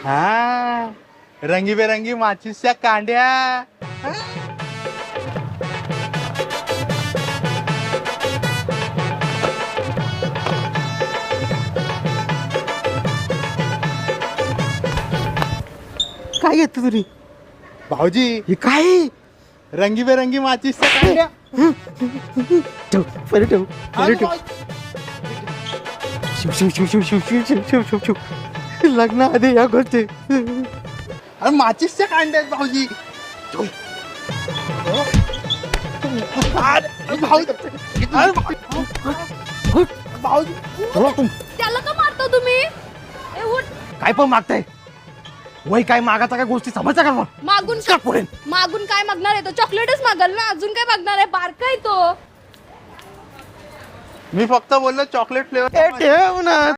हा रंगीबेरंगी माचीसच्या कांड्या. काय घेतो तुरी भाऊजी हे काय रंगीबेरंगी माचीसच्या कांड्या. ठेव पहिले ठेव पहिले ठेव शिव शिव शिव शिव शिव शिव शिव शिव शिव शिव लग्न आधी या गोष्टी अरे माचीसच्या कांड्या आहेत भाऊजी. अरे भाऊजी अरे भाऊजी त्याला का मारता तुम्ही? ए, उठ. काय पण मागताय वय काय मागाचा काय गोष्टी समजता का मग मागून का पुढे मागून काय मागणार आहे तो? चॉकलेटच मागल ना, अजून काय मागणार आहे? बारका आहे तो. मी फक्त बोललो चॉकलेट फ्लेवर ठेव ना